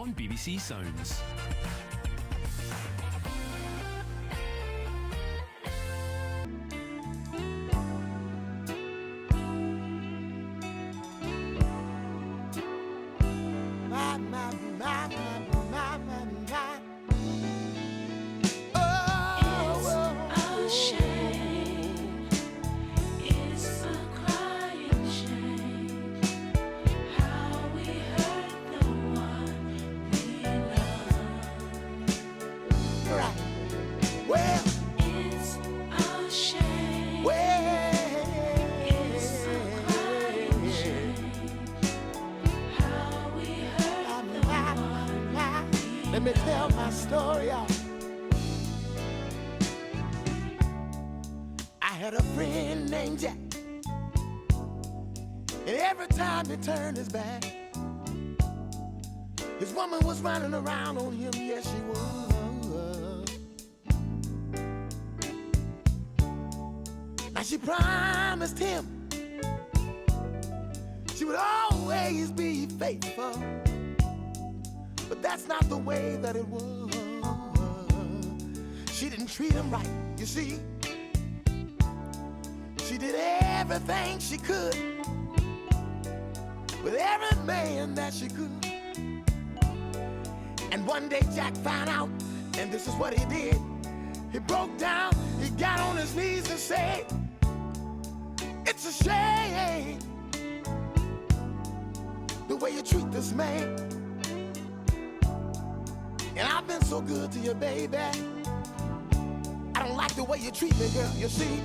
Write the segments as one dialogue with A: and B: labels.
A: on BBC Sounds.
B: Let me tell my story, y'all. I had a friend named Jack, and every time he turned his back, his woman was running around on him, yes she was. Now she promised him she would always be faithful, but that's not the way that it was. She didn't treat him right, you see. She did everything she could with every man that she could. And one day Jack found out, and this is what he did. He broke down, he got on his knees and said, "It's a shame the way you treat this man. And I've been so good to you, baby. I don't like the way you treat me, girl. You see,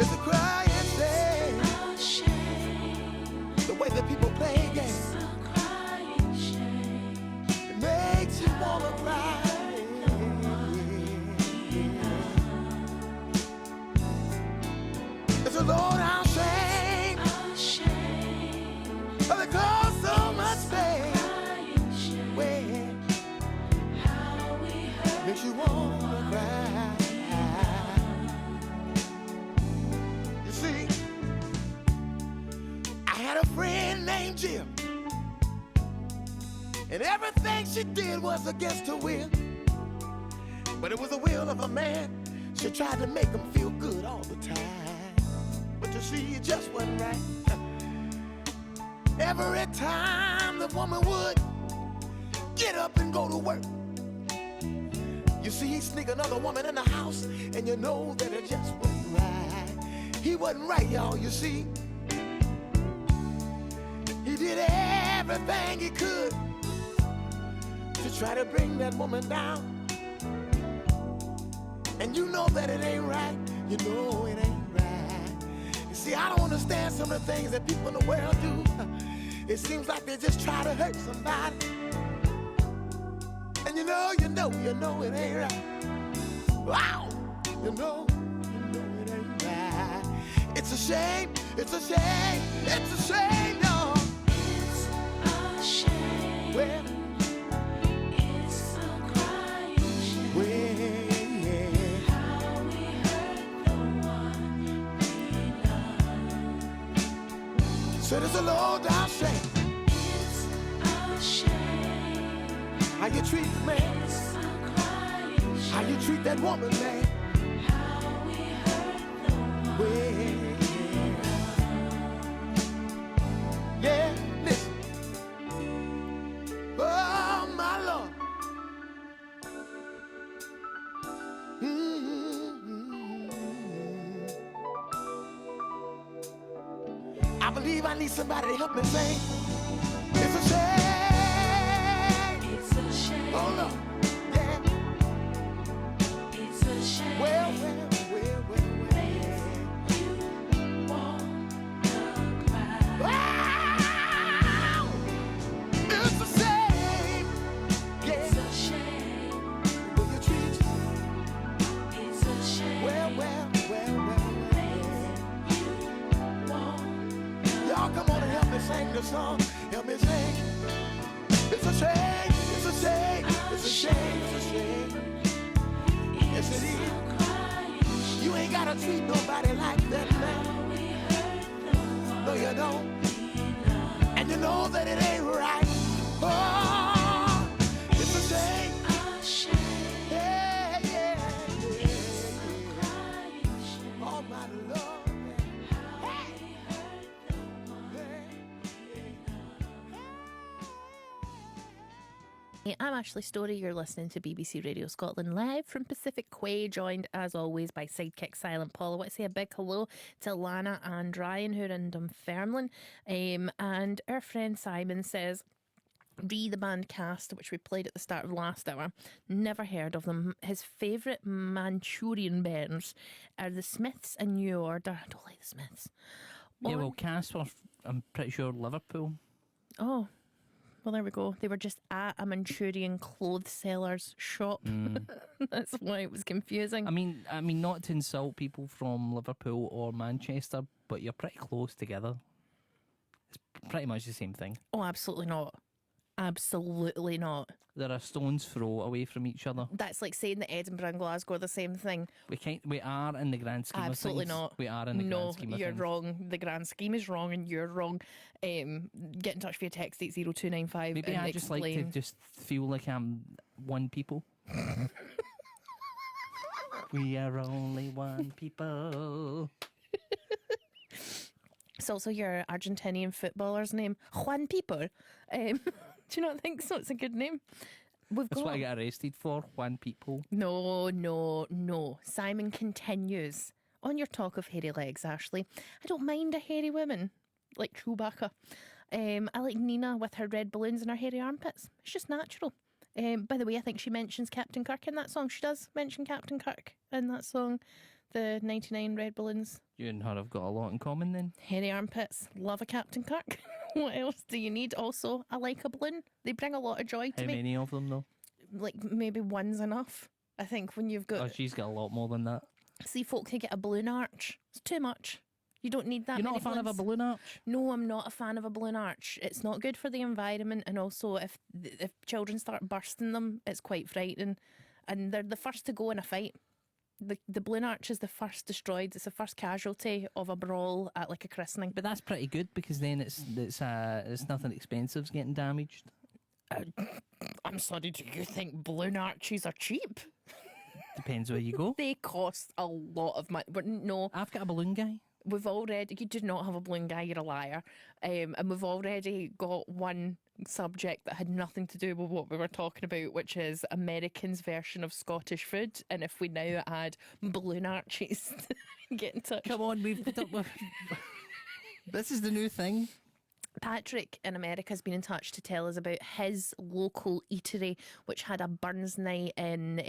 B: it's a crying shame. The way that people play games. It makes you wanna cry. It's a low down shame. But it caused so much pain. Makes you wanna cry. You see, I had a friend named Jim, and everything she did was against her will. But it was the will of a man. She tried to make him feel good all the time, but you see, it just wasn't right. Every time the woman would get up and go to work, you see, he sneak another woman in the house, and you know that it just wasn't right. He wasn't right, y'all, you see. He did everything he could to try to bring that woman down. And you know that it ain't right. You know it ain't right. You see, I don't understand some of the things that people in the world do. It seems like they just try to hurt somebody. And you know it ain't right. Wow, you know it ain't right. It's a shame, it's a shame, it's a shame, y'all.
C: It's a shame.
B: Well,
C: It's a crying shame.
B: well, yeah.
C: How we hurt the one we love.
B: So there's a low down shame.
C: It's a shame.
B: How you treat the man,
C: It's a crying shame.
B: how you treat that woman, man.
C: How we hurt the one
B: Well, yeah, listen. Oh, my Lord. I believe I need somebody to help me sing. It's a shame.
C: It's a shame.
B: Oh, Lord. Yeah.
C: It's a shame.
B: Well.
C: You wanna cry.
B: Wow! It's a shame. Yeah.
C: It's a shame.
B: Will you treat you?
C: It's a shame.
B: Well. Y'all come on and help me sing the song. Help me sing. It's a shame. It's a shame. It's a shame. It's a shame. Yes, it is. You ain't gotta treat nobody like that, man. No, you don't. And you know that it ain't right. Oh,
A: Hey, I'm Ashley Storrie. You're listening to BBC Radio Scotland live from Pacific Quay, joined as always by sidekick Silent Paul. I want to say a big hello to Lana and Ryan, who are in Dunfermline. And our friend Simon says, the band Cast, which we played at the start of last hour, never heard of them. His favourite Manchurian bands are the Smiths and New Order. I don't like the Smiths.
D: Yeah, well, Cast were, I'm pretty sure, Liverpool.
A: Oh, well, there we go. They were just at a Manchurian clothes seller's shop. That's why it was confusing.
D: I mean, not to insult people from Liverpool or Manchester, but you're pretty close together. It's pretty much the same thing.
A: Oh, absolutely not. Absolutely not.
D: They're a stone's throw away from each other.
A: That's like saying that Edinburgh and Glasgow are the same thing.
D: We are in the grand scheme
A: Absolutely
D: of things.
A: not.
D: We are in the grand scheme of
A: you're
D: things.
A: wrong. The grand scheme is wrong and you're wrong. Get in touch via text 80295.
D: Maybe
A: and
D: I just like to just feel like I'm one people. We are only one people.
A: It's also your Argentinian footballer's name, Juan People. Do you not think so? It's a good name.
D: That's what I got arrested for, one people.
A: No. Simon continues. On your talk of hairy legs, Ashley, I don't mind a hairy woman, like Chewbacca. I like Nina with her red balloons and her hairy armpits. It's just natural. By the way, I think she mentions Captain Kirk in that song. She does mention Captain Kirk in that song, the 99 red balloons.
D: You and her have got a lot in common then.
A: Hairy armpits, love a Captain Kirk. What else do you need? Also, I like a balloon. They bring a lot of joy to
D: How
A: me.
D: many of them though?
A: Like maybe one's enough. I think when you've got...
D: Oh, she's got a lot more than that.
A: See folk who get a balloon arch. It's too much. You don't need that.
D: You're not a fan of a balloon arch?
A: No, I'm not a fan of a balloon arch. It's not good for the environment, and also if children start bursting them, it's quite frightening. And they're the first to go in a fight. The balloon arch is the first destroyed. It's the first casualty of a brawl at like a christening.
D: But that's pretty good because then it's nothing expensive's getting damaged.
A: I'm sorry, do you think balloon arches are cheap?
D: Depends where you go.
A: They cost a lot of money. But no,
D: I've got a balloon guy.
A: we've already... You do not have a balloon guy, you're a liar. And we've already got one subject that had nothing to do with what we were talking about, which is Americans' version of Scottish food. And if we now add balloon arches, get in touch.
D: Come on, we've this is the new thing.
A: Patrick in America has been in touch to tell us about his local eatery, which had a Burns night in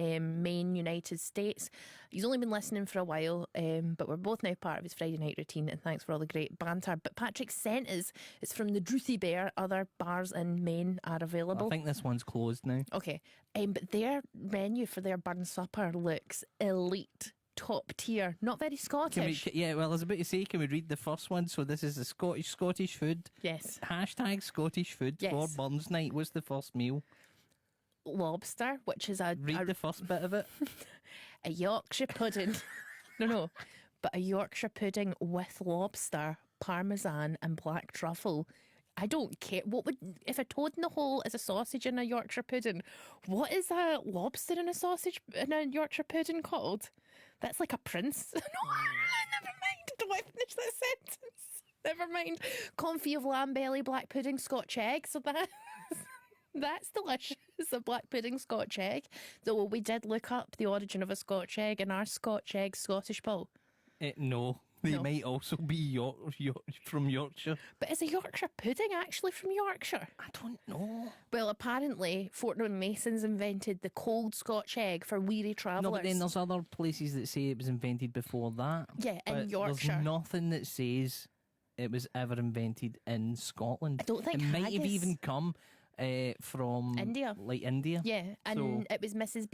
A: Maine, United States. He's only been listening for a while, but we're both now part of his Friday night routine, and thanks for all the great banter. But Patrick sent us, it's from the Drouthy Bear. Other bars in Maine are available.
D: I think this one's closed now.
A: Okay, but their menu for their Burns supper looks elite. Top tier, not very Scottish.
D: I was about to say, can we read the first one? So this is the Scottish food.
A: Yes.
D: Hashtag Scottish food
A: Yes.
D: for Burns night. What's the first meal?
A: Lobster, which is
D: Read the first bit of it.
A: a Yorkshire pudding. no, but a Yorkshire pudding with lobster, parmesan, and black truffle. I don't care. What would, if a toad in the hole is a sausage in a Yorkshire pudding, what is a lobster in a sausage in a Yorkshire pudding called? That's like a prince. No, never mind. Do I finish that sentence? Never mind. Confit of lamb belly, black pudding, Scotch egg. So that's delicious. A black pudding Scotch egg. Though we did look up the origin of a Scotch egg, and our Scotch egg Scottish, Paul?
D: No. They
A: No.
D: might also be from Yorkshire.
A: But is a Yorkshire pudding actually from Yorkshire?
D: I don't know.
A: Well, apparently Fortnum and Mason's invented the cold Scotch egg for weary travellers.
D: No, but then there's other places that say it was invented before that.
A: Yeah, in
D: But
A: Yorkshire.
D: There's nothing that says it was ever invented in Scotland.
A: I don't think
D: it might have
A: haggis-
D: even come from
A: India.
D: like India.
A: Yeah, and
D: So-
A: it was Mrs.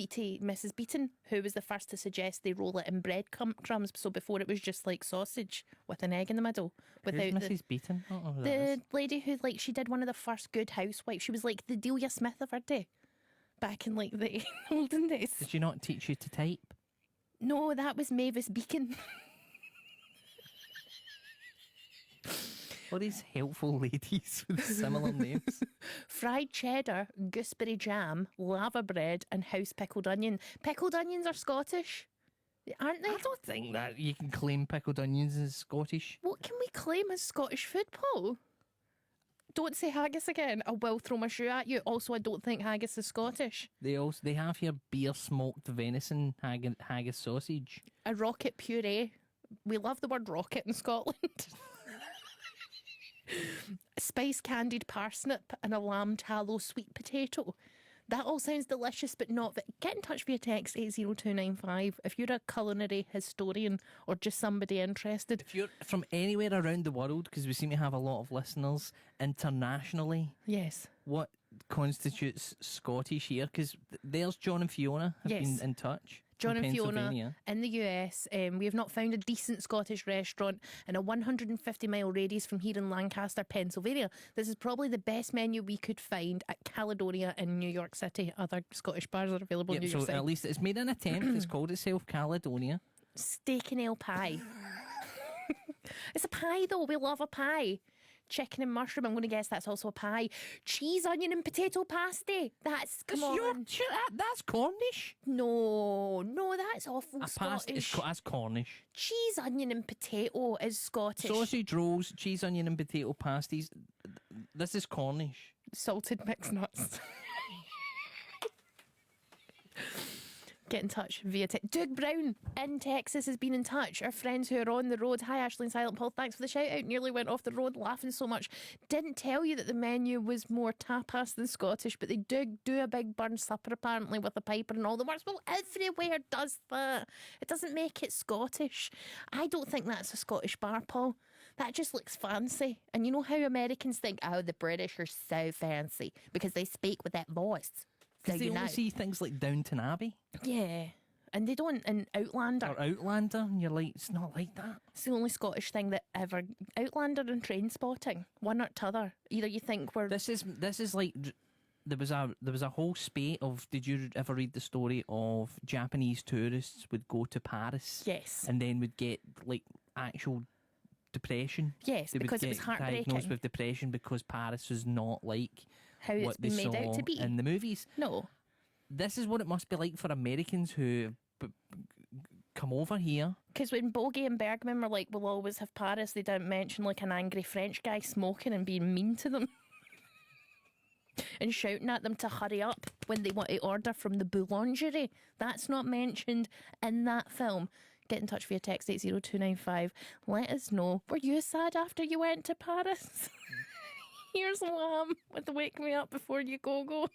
A: Beaton who was the first to suggest they roll it in bread crumbs. So before it was just like sausage with an egg in the middle.
D: Who's
A: Without
D: Mrs. Beaton? I don't know who that is.
A: the lady who she did one of the first Good Housewives. She was like the Delia Smith of her day, back in like the olden days.
D: Did she not teach you to type?
A: No, that was Mavis Beacon.
D: All these helpful ladies with similar names.
A: Fried cheddar, gooseberry jam, lava bread, and house pickled onion. Pickled onions are Scottish, aren't they?
D: I don't think that you can claim pickled onions as Scottish.
A: What can we claim as Scottish food, Paul? Don't say haggis again. I will throw my shoe at you. Also, I don't think haggis is Scottish.
D: They have here beer smoked venison haggis sausage.
A: A rocket puree. We love the word rocket in Scotland. Spice candied parsnip and a lamb tallow sweet potato. That all sounds delicious, but not. Get in touch via text 80295 if you're a culinary historian or just somebody interested.
D: If you're from anywhere around the world, because we seem to have a lot of listeners internationally,
A: Yes.
D: what constitutes Scottish here? Because there's John and Fiona have
A: Yes.
D: been in touch.
A: John
D: from
A: and Fiona
D: Pennsylvania.
A: in the US. We have not found a decent Scottish restaurant in a 150-mile radius from here in Lancaster, Pennsylvania. This is probably the best menu we could find at Caledonia in New York City. Other Scottish bars are available in
D: Yep,
A: New York
D: so
A: City.
D: at least it's made an attempt. It's called itself Caledonia.
A: Steak and ale pie. It's a pie though. We love a pie. Chicken and mushroom. I'm going to guess that's also a pie. Cheese, onion, and potato pasty. That's come on.
D: That's Cornish.
A: No, that's awful Scottish.
D: That's Cornish.
A: Cheese, onion, and potato is Scottish.
D: Sausage rolls, cheese, onion, and potato pasties. This is Cornish.
A: Salted mixed nuts. Get in touch via Doug Brown in Texas has been in touch. Our friends who are on the road. Hi, Ashley and Silent Paul. Thanks for the shout out. Nearly went off the road laughing so much. Didn't tell you that the menu was more tapas than Scottish, but they do a big burn supper apparently with a piper and all the works. Well, everywhere does that. It doesn't make it Scottish. I don't think that's a Scottish bar, Paul. That just looks fancy. And you know how Americans think, oh, the British are so fancy because they speak with that voice. So
D: Because they only see things like Downton Abbey
A: Yeah. And they don't in Outlander.
D: or Outlander, and you're like, it's not like that.
A: It's the only Scottish thing that ever. Outlander and Train Spotting, one or t'other. Either you think we're.
D: This is like there was a whole spate of. Did you ever read the story of Japanese tourists would go to Paris?
A: Yes.
D: And then would get like actual depression.
A: Yes,
D: They would
A: because it was
D: get
A: heartbreaking.
D: diagnosed with depression because Paris was not like
A: How
D: what
A: it's
D: they
A: been made
D: saw
A: out to be.
D: in the movies.
A: No.
D: This is what it must be like for Americans who come over here.
A: Because when Bogey and Bergman were like, we'll always have Paris, they didn't mention like an angry French guy smoking and being mean to them. And shouting at them to hurry up when they want to order from the boulangerie. That's not mentioned in that film. Get in touch via text 80295. Let us know. Were you sad after you went to Paris? Here's Lamb with the Wake Me Up Before You Go Go.